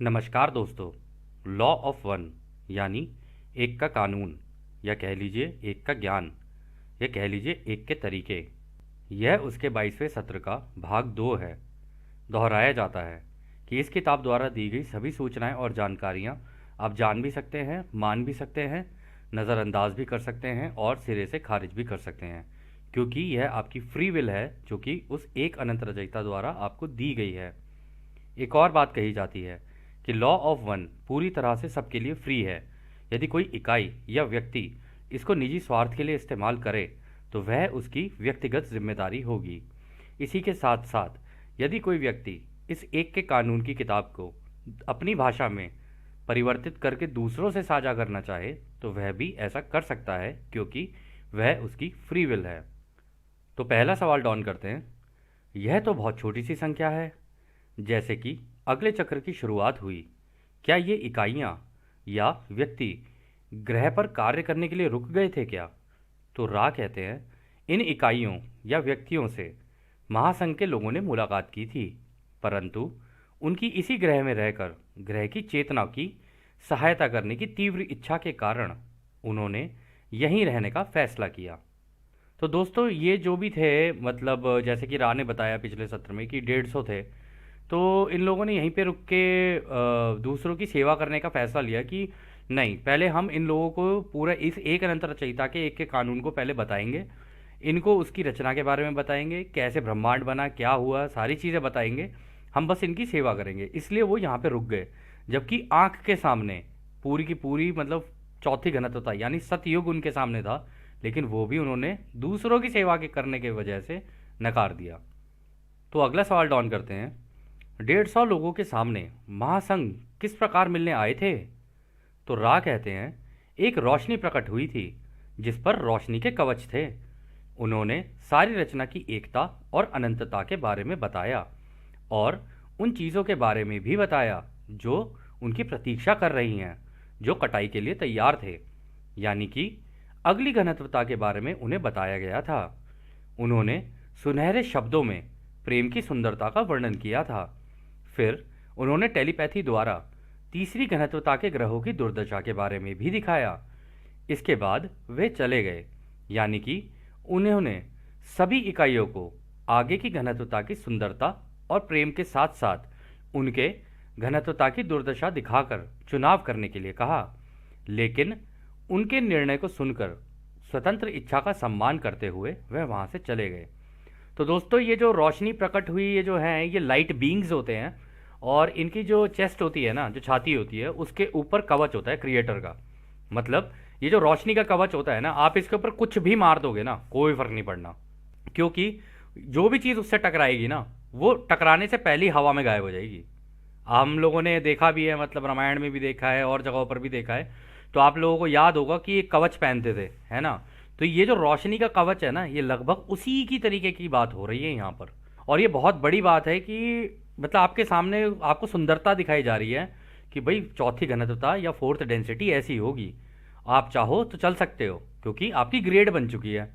नमस्कार दोस्तों। Law of one यानी एक का कानून, या कह लीजिए एक का ज्ञान, या कह लीजिए एक के तरीके, यह उसके 22वें सत्र का भाग 2 है। दोहराया जाता है कि इस किताब द्वारा दी गई सभी सूचनाएं और जानकारियां आप जान भी सकते हैं, मान भी सकते हैं, नज़रअंदाज भी कर सकते हैं और सिरे से खारिज भी कर सकते हैं, क्योंकि यह आपकी फ्री विल है जो कि उस एक अनंत रचयिता द्वारा आपको दी गई है। एक और बात कही जाती है कि लॉ ऑफ वन पूरी तरह से सबके लिए फ्री है। यदि कोई इकाई या व्यक्ति इसको निजी स्वार्थ के लिए इस्तेमाल करे तो वह उसकी व्यक्तिगत जिम्मेदारी होगी। इसी के साथ साथ यदि कोई व्यक्ति इस एक के कानून की किताब को अपनी भाषा में परिवर्तित करके दूसरों से साझा करना चाहे तो वह भी ऐसा कर सकता है, क्योंकि वह उसकी फ्री विल है। तो पहला सवाल डॉन करते हैं। यह तो बहुत छोटी सी संख्या है। जैसे कि अगले चक्र की शुरुआत हुई, क्या ये इकाइयाँ या व्यक्ति ग्रह पर कार्य करने के लिए रुक गए थे क्या? तो रा कहते हैं, इन इकाइयों या व्यक्तियों से महासंघ के लोगों ने मुलाकात की थी, परंतु उनकी इसी ग्रह में रहकर ग्रह की चेतना की सहायता करने की तीव्र इच्छा के कारण उन्होंने यहीं रहने का फैसला किया। तो दोस्तों, ये जो भी थे, मतलब जैसे कि रा ने बताया पिछले सत्र में कि 150 थे, तो इन लोगों ने यहीं पे रुक के दूसरों की सेवा करने का फैसला लिया कि नहीं, पहले हम इन लोगों को पूरा इस एक अनंत रचयिता के एक के कानून को पहले बताएंगे, इनको उसकी रचना के बारे में बताएंगे, कैसे ब्रह्मांड बना, क्या हुआ, सारी चीज़ें बताएंगे। हम बस इनकी सेवा करेंगे, इसलिए वो यहाँ पे रुक गए। जबकि आंख के सामने पूरी की पूरी, मतलब चौथी घनत्वता यानी सतयुग उनके सामने था, लेकिन वो भी उन्होंने दूसरों की सेवा के करने की वजह से नकार दिया। तो अगला सवाल डॉन करते हैं। 150 लोगों के सामने महासंघ किस प्रकार मिलने आए थे? तो रा कहते हैं, एक रोशनी प्रकट हुई थी जिस पर रोशनी के कवच थे। उन्होंने सारी रचना की एकता और अनंतता के बारे में बताया और उन चीज़ों के बारे में भी बताया जो उनकी प्रतीक्षा कर रही हैं, जो कटाई के लिए तैयार थे, यानी कि अगली घनत्वता के बारे में उन्हें बताया गया था। उन्होंने सुनहरे शब्दों में प्रेम की सुंदरता का वर्णन किया था। फिर उन्होंने टेलीपैथी द्वारा तीसरी घनत्वता के ग्रहों की दुर्दशा के बारे में भी दिखाया। इसके बाद वे चले गए, यानी कि उन्होंने सभी इकाइयों को आगे की घनत्वता की सुंदरता और प्रेम के साथ साथ उनके घनत्वता की दुर्दशा दिखाकर चुनाव करने के लिए कहा, लेकिन उनके निर्णय को सुनकर स्वतंत्र इच्छा का सम्मान करते हुए वह वहां से चले गए। तो दोस्तों, ये जो रोशनी प्रकट हुई, ये जो हैं, ये लाइट बींग्स होते हैं और इनकी जो चेस्ट होती है ना, जो छाती होती है, उसके ऊपर कवच होता है क्रिएटर का। मतलब ये जो रोशनी का कवच होता है ना, आप इसके ऊपर कुछ भी मार दोगे ना, कोई फर्क नहीं पड़ना, क्योंकि जो भी चीज़ उससे टकराएगी ना, वो टकराने से पहले ही हवा में गायब हो जाएगी। हम लोगों ने देखा भी है, मतलब रामायण में भी देखा है और जगहों पर भी देखा है। तो आप लोगों को याद होगा कि एक कवच पहनते थे, है ना? तो ये जो रोशनी का कवच है ना, ये लगभग उसी की तरीके की बात हो रही है यहाँ पर। और ये बहुत बड़ी बात है कि मतलब आपके सामने आपको सुंदरता दिखाई जा रही है कि भाई चौथी घनत्वता या फोर्थ डेंसिटी ऐसी होगी, आप चाहो तो चल सकते हो, क्योंकि आपकी ग्रेड बन चुकी है।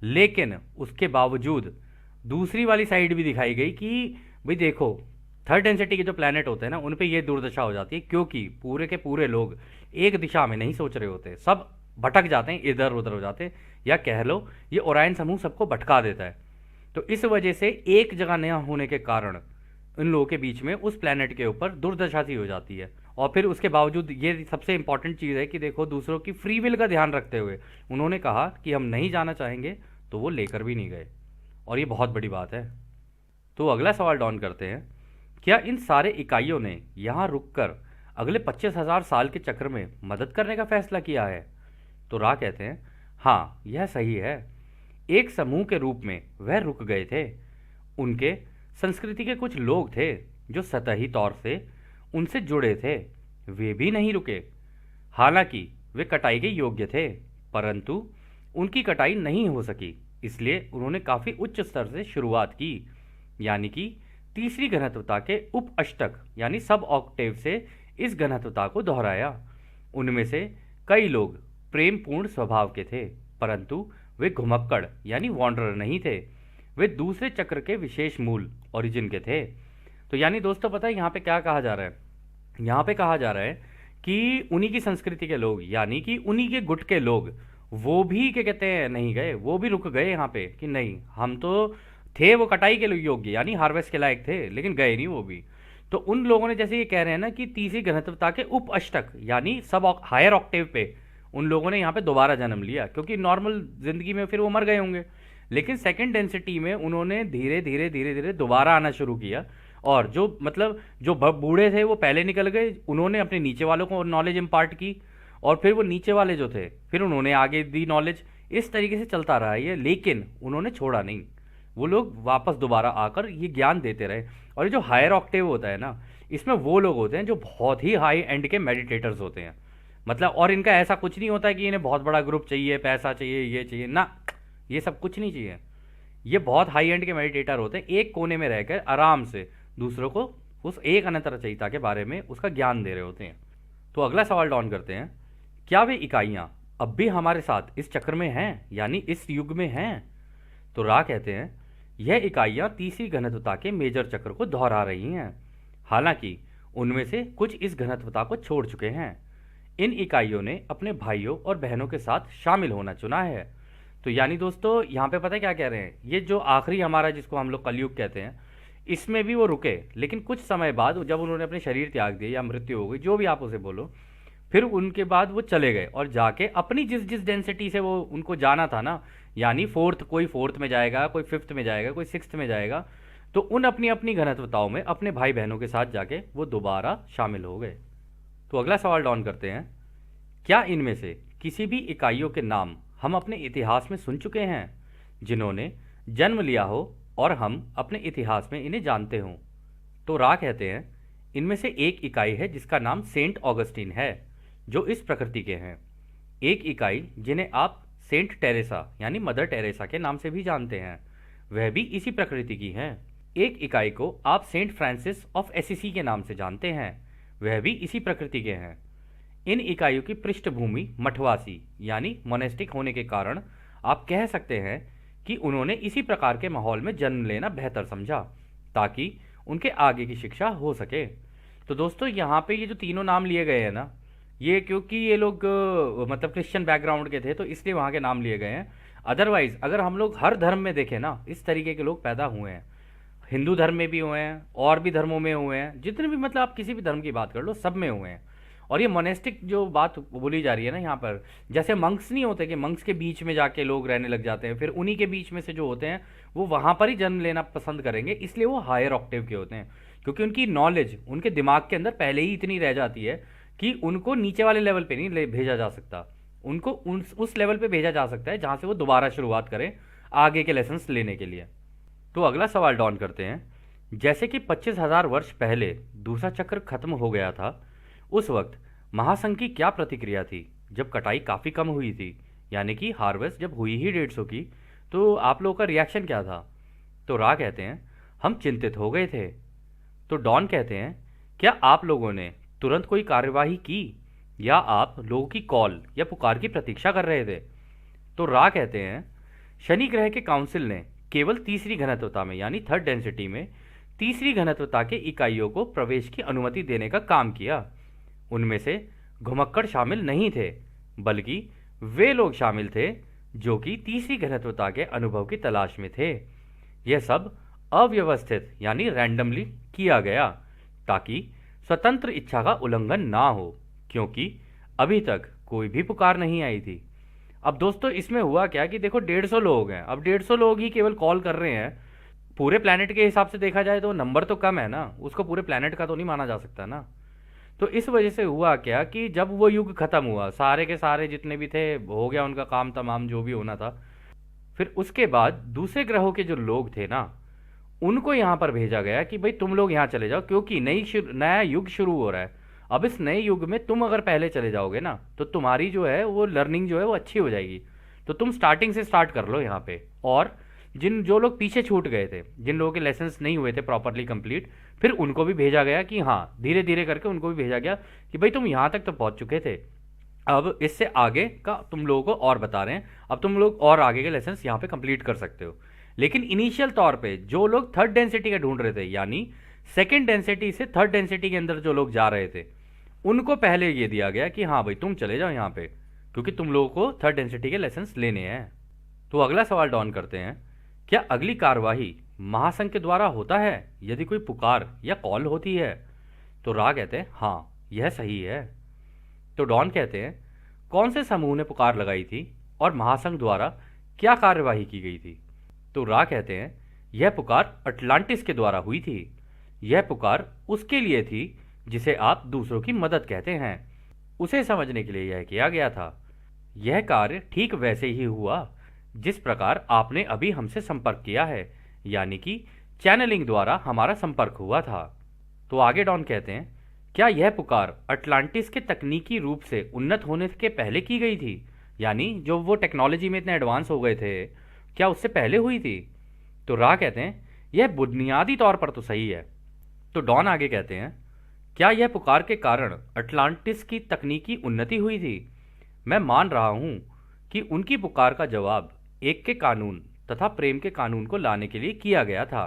लेकिन उसके बावजूद दूसरी वाली साइड भी दिखाई गई कि भाई देखो, थर्ड डेंसिटी के जो प्लैनेट होते हैं ना, उन पे ये दुर्दशा हो जाती है, क्योंकि पूरे के पूरे लोग एक दिशा में नहीं सोच रहे होते, सब भटक जाते हैं, इधर उधर हो जाते हैं, या कह लो ये ओरायन समूह सबको भटका देता है। तो इस वजह से एक जगह न होने के कारण इन लोगों के बीच में उस प्लैनेट के ऊपर दुर्दशा सी हो जाती है। और फिर उसके बावजूद ये सबसे इंपॉर्टेंट चीज़ है कि देखो, दूसरों की फ्री विल का ध्यान रखते हुए उन्होंने कहा कि हम नहीं जाना चाहेंगे, तो वो लेकर भी नहीं गए, और ये बहुत बड़ी बात है। तो अगला सवाल डॉन करते हैं। क्या इन सारे इकाइयों ने यहाँ रुककर अगले 25,000 साल के चक्र में मदद करने का फैसला किया है? तो रा कहते हैं, हाँ, यह सही है। एक समूह के रूप में वह रुक गए थे। उनके संस्कृति के कुछ लोग थे जो सतही तौर से उनसे जुड़े थे, वे भी नहीं रुके। हालांकि वे कटाई के योग्य थे, परंतु उनकी कटाई नहीं हो सकी, इसलिए उन्होंने काफ़ी उच्च स्तर से शुरुआत की, यानी कि तीसरी घनत्वता के उप अष्टक यानी सब ऑक्टेव से इस घनत्वता को दोहराया। उनमें से कई लोग प्रेमपूर्ण स्वभाव के थे, परंतु वे घुमक्कड़ यानी वॉन्डरर नहीं थे। वे दूसरे चक्र के विशेष मूल ओरिजिन के थे। तो यानी दोस्तों, पता है यहाँ पे क्या कहा जा रहा है? यहाँ पे कहा जा रहा है कि उन्हीं की संस्कृति के लोग, यानी कि उन्हीं के गुट के लोग, वो भी क्या कहते हैं नहीं गए, वो भी रुक गए यहाँ पे कि नहीं, हम तो थे वो कटाई के योग्य यानी हार्वेस्ट के लायक थे, लेकिन गए नहीं वो भी। तो उन लोगों ने जैसे ये कह रहे हैं ना कि तीसरी घनत्वता के उप अष्टक यानी सब हायर ऑक्टेव पे उन लोगों ने यहाँ पे दोबारा जन्म लिया, क्योंकि नॉर्मल जिंदगी में फिर वो मर गए होंगे, लेकिन सेकंड डेंसिटी में उन्होंने धीरे धीरे धीरे धीरे दोबारा आना शुरू किया। और जो मतलब जो बूढ़े थे वो पहले निकल गए, उन्होंने अपने नीचे वालों को नॉलेज इम्पार्ट की, और फिर वो नीचे वाले जो थे फिर उन्होंने आगे दी नॉलेज। इस तरीके से चलता रहा ये, लेकिन उन्होंने छोड़ा नहीं, वो लोग वापस दोबारा आकर ये ज्ञान देते रहे। और ये जो हायर ऑक्टेव होता है ना, इसमें वो लोग होते हैं जो बहुत ही हाई एंड के मेडिटेटर्स होते हैं, मतलब। और इनका ऐसा कुछ नहीं होता है कि इन्हें बहुत बड़ा ग्रुप चाहिए, पैसा चाहिए, ये चाहिए ना, ये सब कुछ नहीं चाहिए। ये बहुत हाई एंड के मेडिटेटर होते हैं, एक कोने में रहकर आराम से दूसरों को उस एक अनंत रचयिता के बारे में उसका ज्ञान दे रहे होते हैं। तो अगला सवाल डॉन करते हैं, क्या वे इकाइयां अब भी हमारे साथ इस चक्र में हैं, यानी इस युग में हैं? तो रा कहते हैं, यह इकाइयां तीसरी घनत्वता के मेजर चक्र को दोहरा रही हैं, हालांकि उनमें से कुछ इस घनत्वता को छोड़ चुके हैं। इन इकाइयों ने अपने भाइयों और बहनों के साथ शामिल होना चुना है। तो यानी दोस्तों यहाँ पे पता है क्या कह रहे हैं, ये जो आखिरी हमारा जिसको हम लोग कलयुग कहते हैं, इसमें भी वो रुके, लेकिन कुछ समय बाद जब उन्होंने अपने शरीर त्याग दिए या मृत्यु हो गई, जो भी आप उसे बोलो, फिर उनके बाद वो चले गए और जाके अपनी जिस जिस डेंसिटी से वो उनको जाना था ना, यानी फोर्थ, कोई फोर्थ में जाएगा, कोई फिफ्थ में जाएगा, कोई सिक्स्थ में जाएगा, तो उन अपनी अपनी घनत्वताओं में अपने भाई बहनों के साथ जाके वो दोबारा शामिल हो गए। तो अगला सवाल डॉन करते हैं, क्या इनमें से किसी भी इकाइयों के नाम हम अपने इतिहास में सुन चुके हैं, जिन्होंने जन्म लिया हो और हम अपने इतिहास में इन्हें जानते हों? तो रा कहते हैं, इनमें से एक इकाई है जिसका नाम सेंट ऑगस्टीन है, जो इस प्रकृति के हैं। एक इकाई जिन्हें आप सेंट टेरेसा यानी मदर टेरेसा के नाम से भी जानते हैं, वह भी इसी प्रकृति की हैं। एक इकाई को आप सेंट फ्रांसिस ऑफ एसिसी के नाम से जानते हैं, वह भी इसी प्रकृति के हैं। इन इकाइयों की पृष्ठभूमि मठवासी यानी मोनेस्टिक होने के कारण आप कह सकते हैं कि उन्होंने इसी प्रकार के माहौल में जन्म लेना बेहतर समझा, ताकि उनके आगे की शिक्षा हो सके। तो दोस्तों यहाँ पे ये जो तीनों नाम लिए गए हैं ना, ये क्योंकि ये लोग मतलब क्रिश्चियन बैकग्राउंड के थे, तो इसलिए वहाँ के नाम लिए गए हैं। अदरवाइज अगर हम लोग हर धर्म में देखें ना, इस तरीके के लोग पैदा हुए हैं, हिंदू धर्म में भी हुए हैं और भी धर्मों में हुए हैं, जितने भी मतलब आप किसी भी धर्म की बात कर लो, सब में हुए हैं। और ये मोनेस्टिक जो बात बोली जा रही है ना यहाँ पर, जैसे मंक्स नहीं होते कि मंक्स के बीच में जाके लोग रहने लग जाते हैं, फिर उन्हीं के बीच में से जो होते हैं वो वहाँ पर ही जन्म लेना पसंद करेंगे, इसलिए वो हायर ऑक्टेव के होते हैं, क्योंकि उनकी नॉलेज उनके दिमाग के अंदर पहले ही इतनी रह जाती है कि उनको नीचे वाले लेवल पे नहीं भेजा जा सकता, उनको उस लेवल पे भेजा जा सकता है जहाँ से वो दोबारा शुरुआत करें आगे के लेसन्स लेने के लिए। तो अगला सवाल डॉन करते हैं, जैसे कि 25,000 वर्ष पहले दूसरा चक्र खत्म हो गया था, उस वक्त महासंघ की क्या प्रतिक्रिया थी जब कटाई काफ़ी कम हुई थी, यानी कि हार्वेस्ट जब हुई ही 150 की, तो आप लोगों का रिएक्शन क्या था? तो रा कहते हैं, हम चिंतित हो गए थे। तो डॉन कहते हैं, क्या आप लोगों ने तुरंत कोई कार्यवाही की या आप लोगों की कॉल या पुकार की प्रतीक्षा कर रहे थे? तो रा कहते हैं, शनि ग्रह के काउंसिल ने केवल तीसरी घनत्वता में यानी थर्ड डेंसिटी में तीसरी घनत्वता के इकाइयों को प्रवेश की अनुमति देने का काम किया। उनमें से घुमक्कड़ शामिल नहीं थे, बल्कि वे लोग शामिल थे जो कि तीसरी घनत्वता के अनुभव की तलाश में थे। यह सब अव्यवस्थित यानी रैंडमली किया गया, ताकि स्वतंत्र इच्छा का उल्लंघन ना हो, क्योंकि अभी तक कोई भी पुकार नहीं आई थी। अब दोस्तों इसमें हुआ क्या कि देखो 150 लोग हैं, अब 150 लोग ही केवल कॉल कर रहे हैं, पूरे प्लैनेट के हिसाब से देखा जाए तो नंबर तो कम है ना, उसको पूरे प्लैनेट का तो नहीं माना जा सकता ना। तो इस वजह से हुआ क्या कि जब वो युग खत्म हुआ, सारे के सारे जितने भी थे हो गया उनका काम तमाम जो भी होना था, फिर उसके बाद दूसरे ग्रहों के जो लोग थे ना, उनको यहाँ पर भेजा गया कि भाई तुम लोग यहाँ चले जाओ, क्योंकि नया युग शुरू हो रहा है। अब इस नए युग में तुम अगर पहले चले जाओगे ना, तो तुम्हारी जो है वो लर्निंग जो है वो अच्छी हो जाएगी, तो तुम स्टार्टिंग से स्टार्ट कर लो यहाँ पे। और जो लोग पीछे छूट गए थे, जिन लोगों के लेसन्स नहीं हुए थे प्रॉपरली कंप्लीट, फिर उनको भी भेजा गया कि हाँ, धीरे धीरे करके उनको भी भेजा गया कि भाई तुम यहाँ तक तो पहुँच चुके थे, अब इससे आगे का तुम लोगों को और बता रहे हैं, अब तुम लोग और आगे के लेसन्स यहाँ पे कंप्लीट कर सकते हो। लेकिन इनिशियल तौर पे जो लोग थर्ड डेंसिटी का ढूंढ रहे थे, यानी सेकेंड डेंसिटी से थर्ड डेंसिटी के अंदर जो लोग जा रहे थे उनको पहले ये दिया गया कि हाँ भाई तुम चले जाओ यहाँ पे, क्योंकि तुम लोगों को थर्ड डेंसिटी के लेसन्स लेने हैं। तो अगला सवाल डॉन करते हैं, क्या अगली कार्यवाही महासंघ के द्वारा होता है यदि कोई पुकार या कॉल होती है? तो रा कहते हैं हाँ यह सही है। तो डॉन कहते हैं कौन से समूह ने पुकार लगाई थी और महासंघ द्वारा क्या कार्यवाही की गई थी? तो रा कहते हैं यह पुकार अटलांटिस के द्वारा हुई थी। यह पुकार उसके लिए थी जिसे आप दूसरों की मदद कहते हैं, उसे समझने के लिए यह किया गया था। यह कार्य ठीक वैसे ही हुआ जिस प्रकार आपने अभी हमसे संपर्क किया है, यानी कि चैनलिंग द्वारा हमारा संपर्क हुआ था। तो आगे डॉन कहते हैं क्या यह पुकार अटलांटिस के तकनीकी रूप से उन्नत होने के पहले की गई थी, यानी जो वो टेक्नोलॉजी में इतने एडवांस हो गए थे, क्या उससे पहले हुई थी? तो रा कहते हैं यह बुनियादी तौर पर तो सही है। तो डॉन आगे कहते हैं क्या यह पुकार के कारण अटलांटिस की तकनीकी उन्नति हुई थी? मैं मान रहा हूं कि उनकी पुकार का जवाब एक के कानून तथा प्रेम के कानून को लाने के लिए किया गया था,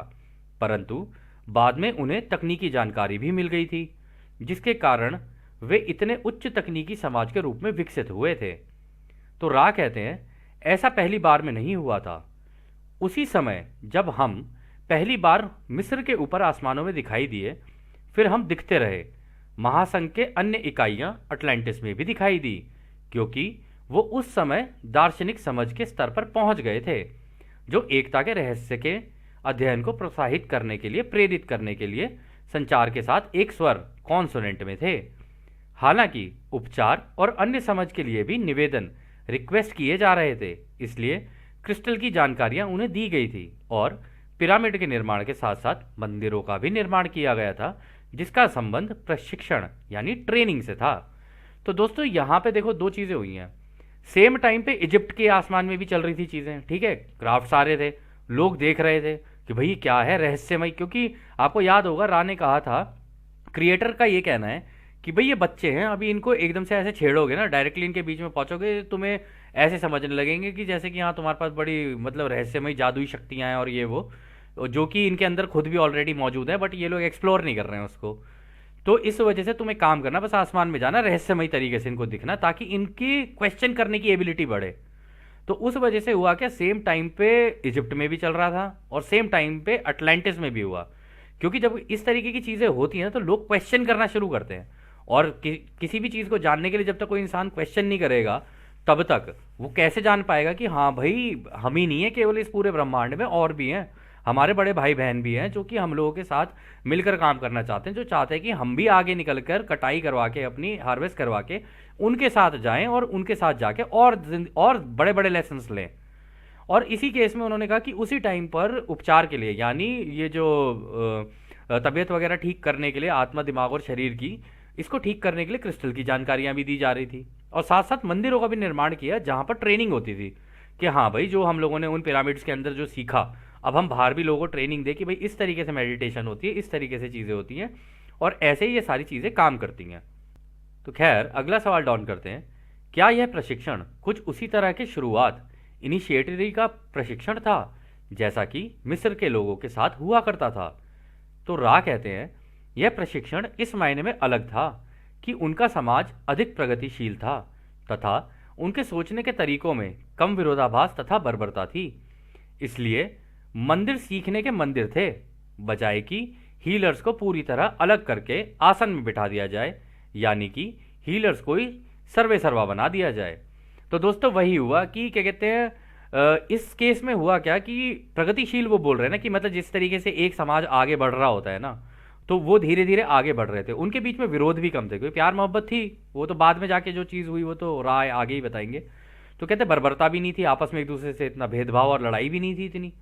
परंतु बाद में उन्हें तकनीकी जानकारी भी मिल गई थी जिसके कारण वे इतने उच्च तकनीकी समाज के रूप में विकसित हुए थे। तो रा कहते हैं ऐसा पहली बार में नहीं हुआ था। उसी समय जब हम पहली बार मिस्र के ऊपर आसमानों में दिखाई दिए, फिर हम दिखते रहे। महासंघ के अन्य इकाइयां अटलांटिस में भी दिखाई दी, क्योंकि वो उस समय दार्शनिक समझ के स्तर पर पहुंच गए थे जो एकता के रहस्य के अध्ययन को प्रोत्साहित करने के लिए, प्रेरित करने के लिए संचार के साथ एक स्वर कॉन्सोनेंट में थे। हालांकि उपचार और अन्य समझ के लिए भी निवेदन, रिक्वेस्ट किए जा रहे थे, इसलिए क्रिस्टल की जानकारियां उन्हें दी गई थी और पिरामिड के निर्माण के साथ साथ मंदिरों का भी निर्माण किया गया था जिसका संबंध प्रशिक्षण यानी ट्रेनिंग से था। तो दोस्तों यहाँ पे देखो दो चीज़ें हुई हैं। सेम टाइम पे इजिप्ट के आसमान में भी चल रही थी चीज़ें, ठीक है, क्राफ्ट सारे थे, लोग देख रहे थे कि भाई क्या है रहस्यमय, क्योंकि आपको याद होगा रा ने कहा था, क्रिएटर का ये कहना है कि भाई ये बच्चे हैं, अभी इनको एकदम से ऐसे छेड़ोगे ना, डायरेक्टली इनके बीच में पहुंचोगे, तुम्हें ऐसे समझने लगेंगे कि जैसे कि हाँ तुम्हारे पास बड़ी मतलब रहस्यमय जादुई शक्तियां हैं और ये वो, जो कि इनके अंदर खुद भी ऑलरेडी मौजूद है, बट ये लोग एक्सप्लोर नहीं कर रहे हैं उसको। तो इस वजह से तुम्हें काम करना, बस आसमान में जाना, रहस्यमय तरीके से इनको दिखना, ताकि इनकी क्वेश्चन करने की एबिलिटी बढ़े। तो उस वजह से हुआ क्या, सेम टाइम पे इजिप्ट में भी चल रहा था और सेम टाइम पे अटलांटिस में भी हुआ, क्योंकि जब इस तरीके की चीज़ें होती हैं तो लोग क्वेश्चन करना शुरू करते हैं। और किसी भी चीज़ को जानने के लिए जब तक कोई इंसान क्वेश्चन नहीं करेगा तब तक वो कैसे जान पाएगा कि हाँ भाई हम ही नहीं है केवल इस पूरे ब्रह्मांड में, और भी हैं, हमारे बड़े भाई बहन भी हैं जो कि हम लोगों के साथ मिलकर काम करना चाहते हैं, जो चाहते हैं कि हम भी आगे निकल कर कटाई करवा के, अपनी हार्वेस्ट करवा के उनके साथ जाएं और उनके साथ जाके और बड़े बड़े लेसन्स लें। और इसी केस में उन्होंने कहा कि उसी टाइम पर उपचार के लिए, यानी ये जो तबीयत वगैरह ठीक करने के लिए, आत्मा, दिमाग और शरीर की, इसको ठीक करने के लिए क्रिस्टल की जानकारियां भी दी जा रही थी, और साथ साथ मंदिरों का भी निर्माण किया जहां पर ट्रेनिंग होती थी कि हाँ भाई जो हम लोगों ने उन पिरामिड्स के अंदर जो सीखा, अब हम बाहर भी लोगों को ट्रेनिंग दे कि भाई इस तरीके से मेडिटेशन होती है, इस तरीके से चीज़ें होती हैं, और ऐसे ही ये सारी चीज़ें काम करती हैं। तो खैर अगला सवाल डाउन करते हैं, क्या यह प्रशिक्षण कुछ उसी तरह के शुरुआत इनिशिएटरी का प्रशिक्षण था जैसा कि मिस्र के लोगों के साथ हुआ करता था? तो रा कहते हैं यह प्रशिक्षण इस मायने में अलग था कि उनका समाज अधिक प्रगतिशील था तथा उनके सोचने के तरीकों में कम विरोधाभास तथा बर्बरता थी। इसलिए मंदिर सीखने के मंदिर थे, बजाय कि हीलर्स को पूरी तरह अलग करके आसन में बिठा दिया जाए, यानी कि हीलर्स को ही सर्वे सर्वा बना दिया जाए। तो दोस्तों वही हुआ कि क्या कहते हैं, इस केस में हुआ क्या कि प्रगतिशील वो बोल रहे हैं ना, कि मतलब जिस तरीके से एक समाज आगे बढ़ रहा होता है ना, तो वो धीरे धीरे आगे बढ़ रहे थे, उनके बीच में विरोध भी कम थे, क्योंकि प्यार मोहब्बत थी, वो तो बाद में जाके जो चीज़ हुई वो तो राय आगे ही बताएंगे। तो कहते बर्बरता भी नहीं थी, आपस में एक दूसरे से इतना भेदभाव और लड़ाई भी नहीं थी इतनी।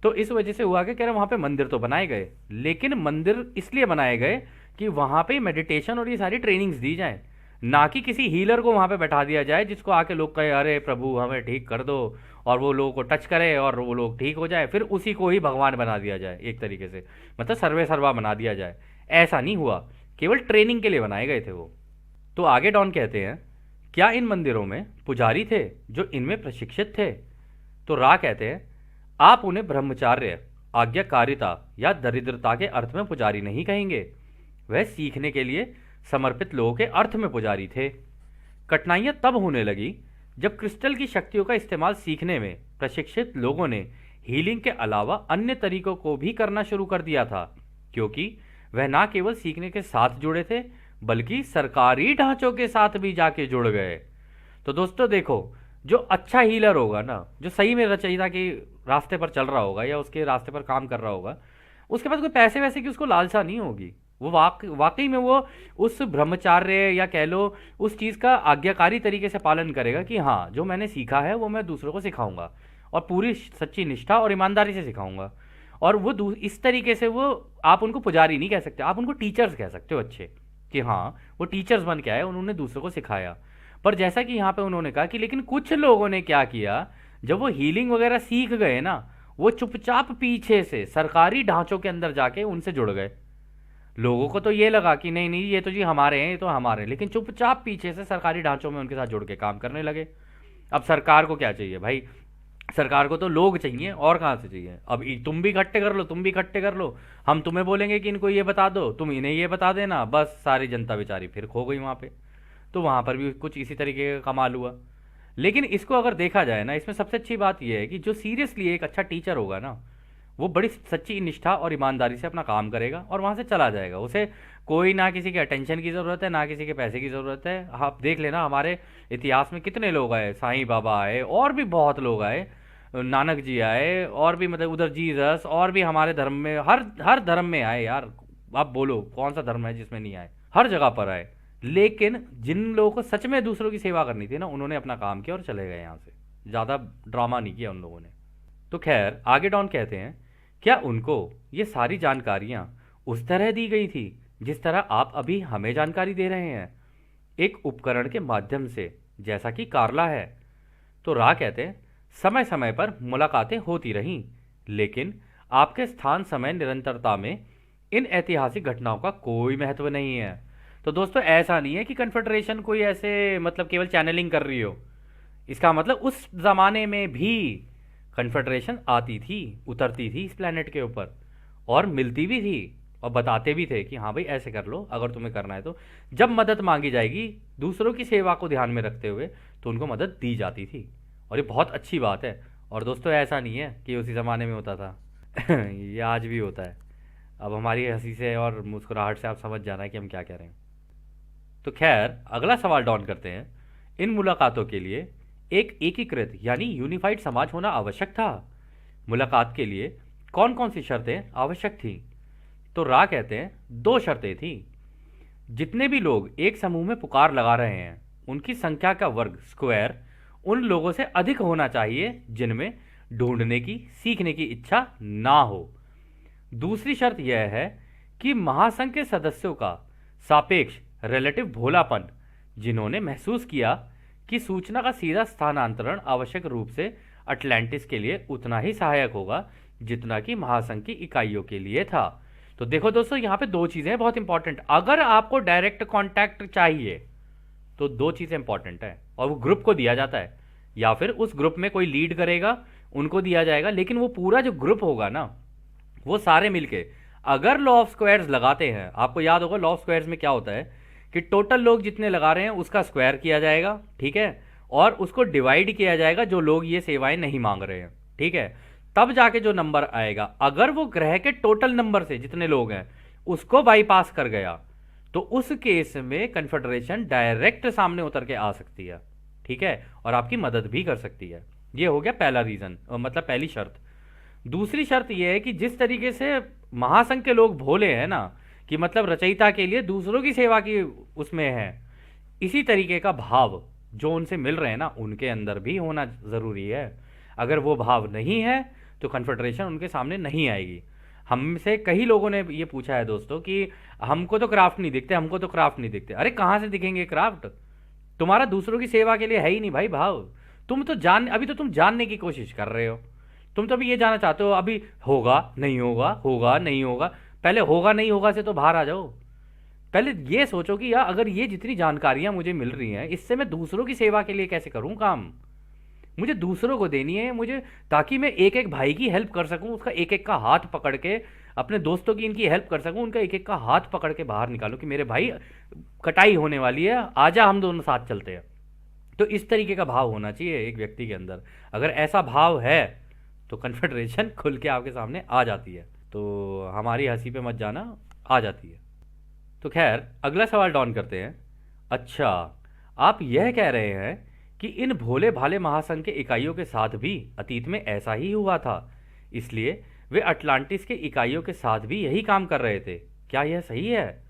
तो इस वजह से हुआ कि कह रहे वहाँ पे मंदिर तो बनाए गए, लेकिन मंदिर इसलिए बनाए गए कि वहाँ पे मेडिटेशन और ये सारी ट्रेनिंग्स दी जाए, ना कि किसी हीलर को वहाँ पे बैठा दिया जाए जिसको आके लोग कहे अरे प्रभु हमें ठीक कर दो, और वो लोगों को टच करे और वो लोग ठीक हो जाए, फिर उसी को ही भगवान बना दिया जाए एक तरीके से, मतलब सर्वे सर्वा बना दिया जाए। ऐसा नहीं हुआ, केवल ट्रेनिंग के लिए बनाए गए थे वो। तो आगे डॉन कहते हैं क्या इन मंदिरों में पुजारी थे जो इनमें प्रशिक्षित थे? तो रा कहते हैं आप उन्हें ब्रह्मचार्य आज्ञाकारिता या दरिद्रता के अर्थ में पुजारी नहीं कहेंगे। वह सीखने के लिए समर्पित लोगों के अर्थ में पुजारी थे। कठिनाइयां तब होने लगी जब क्रिस्टल की शक्तियों का इस्तेमाल सीखने में प्रशिक्षित लोगों ने हीलिंग के अलावा अन्य तरीकों को भी करना शुरू कर दिया था, क्योंकि वह ना केवल सीखने के साथ जुड़े थे बल्कि सरकारी ढांचों के साथ भी जाके जुड़ गए। तो दोस्तों देखो, जो अच्छा हीलर होगा ना, जो सही में रचयिता के रास्ते पर चल रहा होगा या उसके रास्ते पर काम कर रहा होगा, उसके पास कोई पैसे वैसे की उसको लालसा नहीं होगी। वो वाकई में वो उस ब्रह्मचार्य या कह लो उस चीज़ का आज्ञाकारी तरीके से पालन करेगा कि हाँ, जो मैंने सीखा है वो मैं दूसरों को सिखाऊंगा और पूरी सच्ची निष्ठा और ईमानदारी से सिखाऊंगा। और वो इस तरीके से वो, आप उनको पुजारी नहीं कह सकते, आप उनको टीचर्स कह सकते हो अच्छे, कि हाँ वो टीचर्स बन के आए, उन्होंने दूसरों को सिखाया। पर जैसा कि यहाँ पे उन्होंने कहा कि लेकिन कुछ लोगों ने क्या किया, जब वो हीलिंग वगैरह सीख गए ना, वो चुपचाप पीछे से सरकारी ढांचों के अंदर जाके उनसे जुड़ गए। लोगों को तो ये लगा कि नहीं नहीं ये तो जी हमारे हैं, ये तो हमारे हैं, लेकिन चुपचाप पीछे से सरकारी ढांचों में उनके साथ जुड़ के काम करने लगे। अब सरकार को क्या चाहिए भाई? सरकार को तो लोग चाहिए, और कहाँ से चाहिए? अब तुम भी इकट्ठे कर लो, तुम भी इकट्ठे कर लो, हम तुम्हें बोलेंगे कि इनको ये बता दो, तुम इन्हें ये बता देना, बस सारी जनता बेचारी फिर खो गई वहाँ पे। तो वहाँ पर भी कुछ इसी तरीके का कमाल हुआ। लेकिन इसको अगर देखा जाए ना, इसमें सबसे अच्छी बात यह है कि जो सीरियसली एक अच्छा टीचर होगा ना, वो बड़ी सच्ची निष्ठा और ईमानदारी से अपना काम करेगा और वहाँ से चला जाएगा। उसे कोई ना किसी के अटेंशन की ज़रूरत है, ना किसी के पैसे की ज़रूरत है। आप देख लेना, हमारे इतिहास में कितने लोग आए, साईं बाबा आए और भी बहुत लोग आए, नानक जी आए, और भी मतलब उधर जीसस, और भी हमारे धर्म में हर हर धर्म में आए यार। आप बोलो कौन सा धर्म है जिसमें नहीं आए? हर जगह पर आए। लेकिन जिन लोगों को सच में दूसरों की सेवा करनी थी ना, उन्होंने अपना काम किया और चले गए यहाँ से। ज़्यादा ड्रामा नहीं किया उन लोगों ने। तो खैर, आगे डॉन कहते हैं, क्या उनको ये सारी जानकारियाँ उस तरह दी गई थी जिस तरह आप अभी हमें जानकारी दे रहे हैं, एक उपकरण के माध्यम से, जैसा कि कार्ला है? तो रा कहते हैं, समय समय पर मुलाकातें होती रहीं, लेकिन आपके स्थान समय निरंतरता में इन ऐतिहासिक घटनाओं का कोई महत्व नहीं है। तो दोस्तों ऐसा नहीं है कि कन्फेडरेशन कोई ऐसे मतलब केवल चैनलिंग कर रही हो। इसका मतलब उस जमाने में भी कन्फेडरेशन आती थी, उतरती थी इस प्लेनेट के ऊपर, और मिलती भी थी और बताते भी थे कि हाँ भाई ऐसे कर लो अगर तुम्हें करना है तो। जब मदद मांगी जाएगी दूसरों की सेवा को ध्यान में रखते हुए, तो उनको मदद दी जाती थी। और ये बहुत अच्छी बात है। और दोस्तों ऐसा नहीं है कि उसी ज़माने में होता था ये आज भी होता है। अब हमारी हंसी से और मुस्कुराहट से आप समझ जाना है कि हम क्या कह रहे हैं। तो खैर, अगला सवाल डॉन करते हैं, इन मुलाकातों के लिए एक एकीकृत यानी यूनिफाइड समाज होना आवश्यक था। मुलाकात के लिए कौन कौन सी शर्तें आवश्यक थी? तो रा कहते हैं, 2 शर्तें थी। जितने भी लोग एक समूह में पुकार लगा रहे हैं, उनकी संख्या का वर्ग स्क्वायर उन लोगों से अधिक होना चाहिए जिनमें ढूंढने की, सीखने की इच्छा ना हो। दूसरी शर्त यह है कि महासंघ के सदस्यों का सापेक्ष रिलेटिव भोलापन, जिन्होंने महसूस किया कि सूचना का सीधा स्थानांतरण आवश्यक रूप से अटलांटिस के लिए उतना ही सहायक होगा जितना कि महासंघ की इकाइयों के लिए था। तो देखो दोस्तों, यहाँ पे 2 चीजें बहुत इंपॉर्टेंट। अगर आपको डायरेक्ट कांटेक्ट चाहिए तो 2 चीजें इंपॉर्टेंट है, और वो ग्रुप को दिया जाता है, या फिर उस ग्रुप में कोई लीड करेगा उनको दिया जाएगा। लेकिन वो पूरा जो ग्रुप होगा ना, वो सारे मिलके अगर लॉ ऑफ स्क्वायर्स लगाते हैं, आपको याद होगा लॉ ऑफ स्क्वायर्स में क्या होता है कि टोटल लोग जितने लगा रहे हैं उसका स्क्वायर किया जाएगा, ठीक है, और उसको डिवाइड किया जाएगा जो लोग ये सेवाएं नहीं मांग रहे हैं, ठीक है, तब जाके जो नंबर आएगा, अगर वो ग्रह के टोटल नंबर से जितने लोग हैं उसको बाईपास कर गया, तो उस केस में कन्फेडरेशन डायरेक्ट सामने उतर के आ सकती है, ठीक है, और आपकी मदद भी कर सकती है। ये हो गया पहला रीजन, मतलब पहली शर्त। दूसरी शर्त यह है कि जिस तरीके से महासंघ के लोग भोले हैं ना, कि मतलब रचयिता के लिए दूसरों की सेवा की उसमें है, इसी तरीके का भाव जो उनसे मिल रहे हैं ना, उनके अंदर भी होना जरूरी है। अगर वो भाव नहीं है तो कन्फेडरेशन उनके सामने नहीं आएगी। हमसे कई लोगों ने ये पूछा है दोस्तों कि हमको तो क्राफ्ट नहीं दिखते, हमको तो क्राफ्ट नहीं दिखते। अरे कहाँ से दिखेंगे क्राफ्ट? तुम्हारा दूसरों की सेवा के लिए है ही नहीं भाई भाव। अभी तो तुम जानने की कोशिश कर रहे हो। तुम तो अभी ये जानना चाहते हो अभी होगा नहीं होगा, होगा नहीं होगा। पहले होगा नहीं होगा से तो बाहर आ जाओ। पहले ये सोचो कि यार अगर ये जितनी जानकारियां मुझे मिल रही हैं, इससे मैं दूसरों की सेवा के लिए कैसे करूं काम। मुझे दूसरों को देनी है मुझे, ताकि मैं एक एक भाई की हेल्प कर सकूं, उसका एक एक का हाथ पकड़ के, अपने दोस्तों की इनकी हेल्प कर सकूं, उनका एक एक का हाथ पकड़ के बाहर निकालूं कि मेरे भाई कटाई होने वाली है, आजा हम दोनों साथ चलते हैं। तो इस तरीके का भाव होना चाहिए एक व्यक्ति के अंदर। अगर ऐसा भाव है तो कन्फेडरेशन खुल के आपके सामने आ जाती है। तो हमारी हंसी पे मत जाना, आ जाती है। तो खैर अगला सवाल डॉन करते हैं। अच्छा, आप यह कह रहे हैं कि इन भोले भाले महासंघ के इकाइयों के साथ भी अतीत में ऐसा ही हुआ था, इसलिए वे अटलांटिस के इकाइयों के साथ भी यही काम कर रहे थे, क्या यह सही है?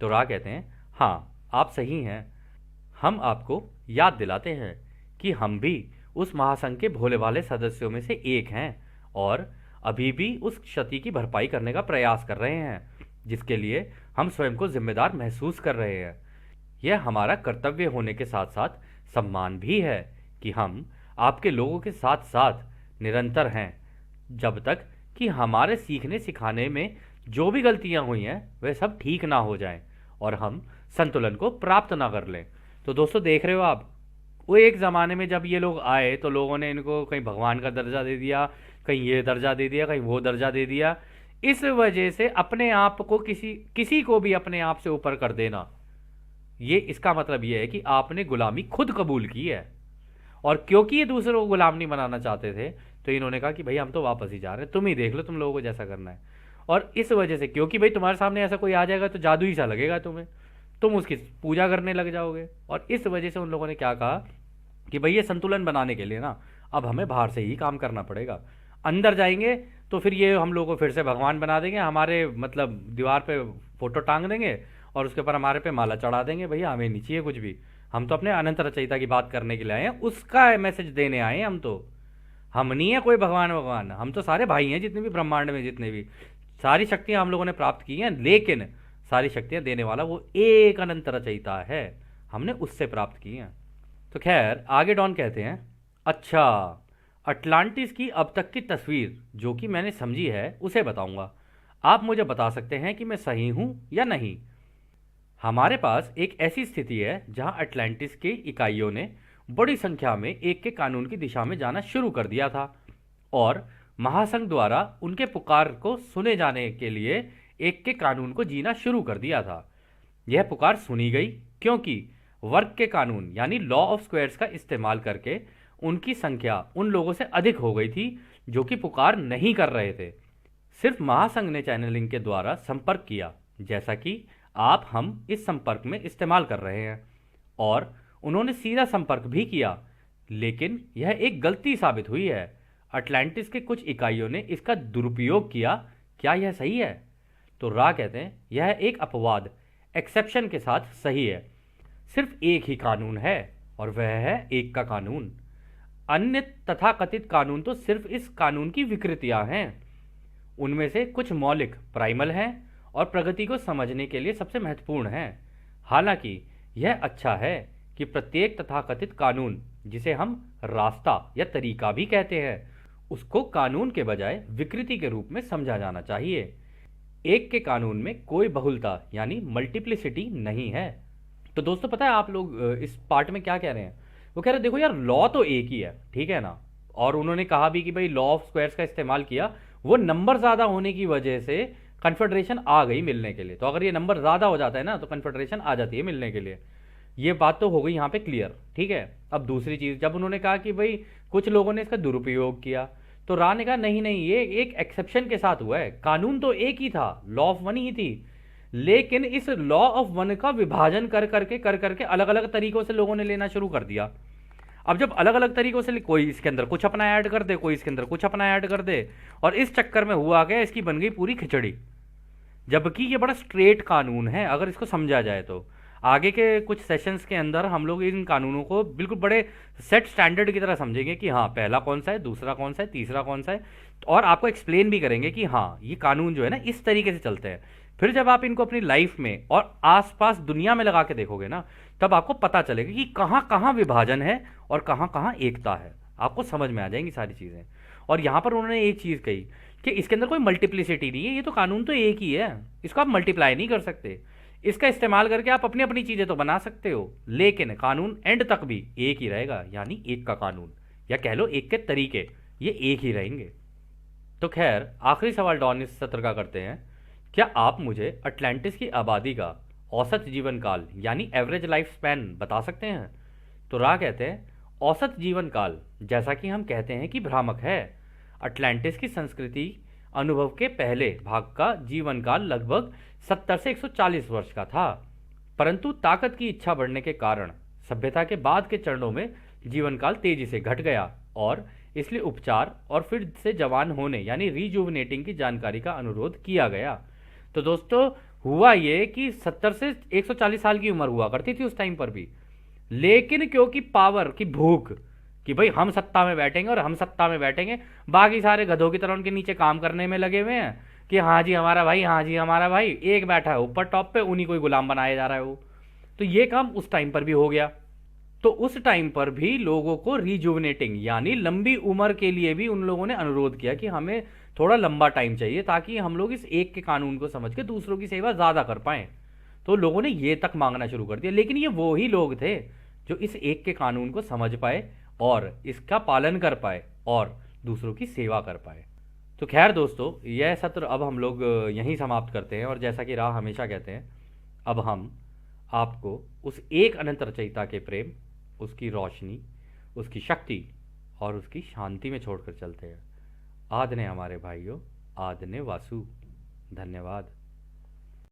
तो रा कहते हैं, हाँ आप सही हैं। हम आपको याद दिलाते हैं कि हम भी उस महासंघ के भोले भाले सदस्यों में से एक हैं और अभी भी उस क्षति की भरपाई करने का प्रयास कर रहे हैं जिसके लिए हम स्वयं को जिम्मेदार महसूस कर रहे हैं। यह हमारा कर्तव्य होने के साथ साथ सम्मान भी है कि हम आपके लोगों के साथ साथ निरंतर हैं, जब तक कि हमारे सीखने सिखाने में जो भी गलतियां हुई हैं वह सब ठीक ना हो जाएं और हम संतुलन को प्राप्त ना कर लें। तो दोस्तों देख रहे हो आप, वो एक ज़माने में जब ये लोग आए तो लोगों ने इनको कहीं भगवान का दर्जा दे दिया, कहीं ये दर्जा दे दिया, कहीं वो दर्जा दे दिया। इस वजह से अपने आप को किसी किसी को भी अपने आप से ऊपर कर देना, ये इसका मतलब ये है कि आपने गुलामी खुद कबूल की है। और क्योंकि ये दूसरों को गुलाम नहीं बनाना चाहते थे तो इन्होंने कहा कि भाई हम तो वापस ही जा रहे हैं, तुम ही देख लो तुम लोगों को जैसा करना है। और इस वजह से, क्योंकि भाई तुम्हारे सामने ऐसा कोई आ जाएगा तो जादू ही सा लगेगा तुम्हें, तुम उसकी पूजा करने लग जाओगे। और इस वजह से उन लोगों ने क्या कहा कि भाई ये संतुलन बनाने के लिए ना अब हमें बाहर से ही काम करना पड़ेगा। अंदर जाएंगे तो फिर ये हम लोगों को फिर से भगवान बना देंगे, हमारे मतलब दीवार पे फोटो टांग देंगे और उसके ऊपर हमारे पे माला चढ़ा देंगे। भैया हमें नहीं चाहिए कुछ भी, हम तो अपने अनंत रचयिता की बात करने के लिए आए हैं, उसका मैसेज देने आए हैं हम तो। हम नहीं है कोई भगवान भगवान, हम तो सारे भाई हैं, जितने भी ब्रह्मांड में जितने भी सारी शक्तियां हम लोगों ने प्राप्त की हैं, लेकिन सारी शक्तियां देने वाला वो एक अनंत रचयिता है, हमने उससे प्राप्त की हैं। तो खैर आगे डॉन कहते हैं, अच्छा अटलांटिस की अब तक की तस्वीर जो कि मैंने समझी है उसे बताऊंगा, आप मुझे बता सकते हैं कि मैं सही हूं या नहीं। हमारे पास एक ऐसी स्थिति है जहां अटलांटिस के इकाइयों ने बड़ी संख्या में एक के कानून की दिशा में जाना शुरू कर दिया था और महासंघ द्वारा उनके पुकार को सुने जाने के लिए एक के कानून को जीना शुरू कर दिया था। यह पुकार सुनी गई क्योंकि वर्ग के कानून यानी लॉ ऑफ स्क्वायर्स का इस्तेमाल करके उनकी संख्या उन लोगों से अधिक हो गई थी जो कि पुकार नहीं कर रहे थे। सिर्फ महासंघ ने चैनलिंग के द्वारा संपर्क किया, जैसा कि आप हम इस संपर्क में इस्तेमाल कर रहे हैं, और उन्होंने सीधा संपर्क भी किया, लेकिन यह एक गलती साबित हुई है। अटलांटिस के कुछ इकाइयों ने इसका दुरुपयोग किया, क्या यह सही है? तो रा कहते हैं यह एक अपवाद एक्सेप्शन के साथ सही है। सिर्फ एक ही कानून है और वह है एक का कानून। अन्य तथाकथित कानून तो सिर्फ इस कानून की विकृतियां हैं। उनमें से कुछ मौलिक प्राइमल हैं और प्रगति को समझने के लिए सबसे महत्वपूर्ण हैं। हालांकि यह अच्छा है कि प्रत्येक तथाकथित कानून, जिसे हम रास्ता या तरीका भी कहते हैं, उसको कानून के बजाय विकृति के रूप में समझा जाना चाहिए। एक के कानून में कोई बहुलता यानी मल्टीप्लिसिटी नहीं है। तो दोस्तों पता है आप लोग इस पार्ट में क्या कह रहे हैं? वो कह रहे हैं देखो यार, लॉ तो एक ही है, ठीक है ना, और उन्होंने कहा भी कि भाई लॉ ऑफ स्क्वायर्स का इस्तेमाल किया, वो नंबर ज्यादा होने की वजह से कन्फेडरेशन आ गई मिलने के लिए। तो अगर ये नंबर ज्यादा हो जाता है ना तो कन्फेडरेशन आ जाती है मिलने के लिए। ये बात तो हो गई यहाँ पे क्लियर, ठीक है। अब दूसरी चीज, जब उन्होंने कहा कि भाई कुछ लोगों ने इसका दुरुपयोग किया, तो रा ने कहा नहीं नहीं, ये एक एक्सेप्शन के साथ हुआ है, कानून तो एक ही था, लॉ ऑफ वन ही थी, लेकिन इस लॉ ऑफ वन का विभाजन कर करके अलग अलग तरीकों से लोगों ने लेना शुरू कर दिया। अब जब अलग अलग तरीकों से कोई इसके अंदर कुछ अपना ऐड कर दे, कोई इसके अंदर कुछ अपना ऐड कर दे, और इस चक्कर में हुआ गया, इसकी बन गई पूरी खिचड़ी। जबकि ये बड़ा स्ट्रेट कानून है अगर इसको समझा जाए तो। आगे के कुछ सेशंस के अंदर हम लोग इन कानूनों को बिल्कुल बड़े सेट स्टैंडर्ड की तरह समझेंगे कि हाँ पहला कौन सा है, दूसरा कौन सा है, तीसरा कौन सा है, और आपको एक्सप्लेन भी करेंगे कि हाँ ये कानून जो है ना इस तरीके से चलते हैं। फिर जब आप इनको अपनी लाइफ में और आसपास दुनिया में लगा के देखोगे ना, तब आपको पता चलेगा कि कहाँ कहाँ विभाजन है और कहाँ कहाँ एकता है, आपको समझ में आ जाएंगी सारी चीज़ें। और यहाँ पर उन्होंने एक चीज़ कही कि इसके अंदर कोई मल्टीप्लिसिटी नहीं है, ये तो कानून तो एक ही है, इसको आप मल्टीप्लाई नहीं कर सकते। इसका इस्तेमाल करके आप अपनी अपनी चीज़ें तो बना सकते हो, लेकिन कानून एंड तक भी एक ही रहेगा, यानी एक का कानून। या कह लो एक के तरीके, ये एक ही रहेंगे। तो खैर, आखिरी सवाल डॉन इस सत्र का करते हैं। क्या आप मुझे अटलांटिस की आबादी का औसत जीवन काल यानी एवरेज लाइफ स्पैन बता सकते हैं? तो रा कहते हैं, औसत जीवन काल जैसा कि हम कहते हैं कि भ्रामक है। अटलांटिस की संस्कृति अनुभव के पहले भाग का जीवन काल लगभग 70 से 140 वर्ष का था, परंतु ताकत की इच्छा बढ़ने के कारण सभ्यता के बाद के चरणों में जीवन काल तेजी से घट गया और इसलिए उपचार और फिर से जवान होने यानी रिजुविनेटिंग की जानकारी का अनुरोध किया गया। तो दोस्तों, हुआ ये कि 70 से 140 साल की उम्र हुआ करती थी उस टाइम पर भी, लेकिन क्योंकि पावर की भूख कि भाई हम सत्ता में बैठेंगे और हम सत्ता में बैठेंगे, बाकी सारे गधों की तरह उनके नीचे काम करने में लगे हुए हैं कि हाँ जी हमारा भाई, हाँ जी हमारा भाई, एक बैठा है ऊपर टॉप पे, उन्हीं को ही गुलाम बनाया जा रहा है वो। तो ये काम उस टाइम पर भी हो गया। तो उस टाइम पर भी लोगों को रिजुविनेटिंग यानी लंबी उम्र के लिए भी उन लोगों ने अनुरोध किया कि हमें थोड़ा लंबा टाइम चाहिए ताकि हम लोग इस एक के कानून को समझ के दूसरों की सेवा ज़्यादा कर पाएं। तो लोगों ने ये तक मांगना शुरू कर दिया, लेकिन ये वो ही लोग थे जो इस एक के कानून को समझ पाए और इसका पालन कर पाए और दूसरों की सेवा कर पाए। तो खैर दोस्तों, यह सत्र अब हम लोग यहीं समाप्त करते हैं और जैसा कि राह हमेशा कहते हैं, अब हम आपको उस एक अनंत रचयिता के प्रेम, उसकी रोशनी, उसकी शक्ति और उसकी शांति में छोड़कर चलते हैं। आदने हमारे भाइयों, आदने वासु। धन्यवाद।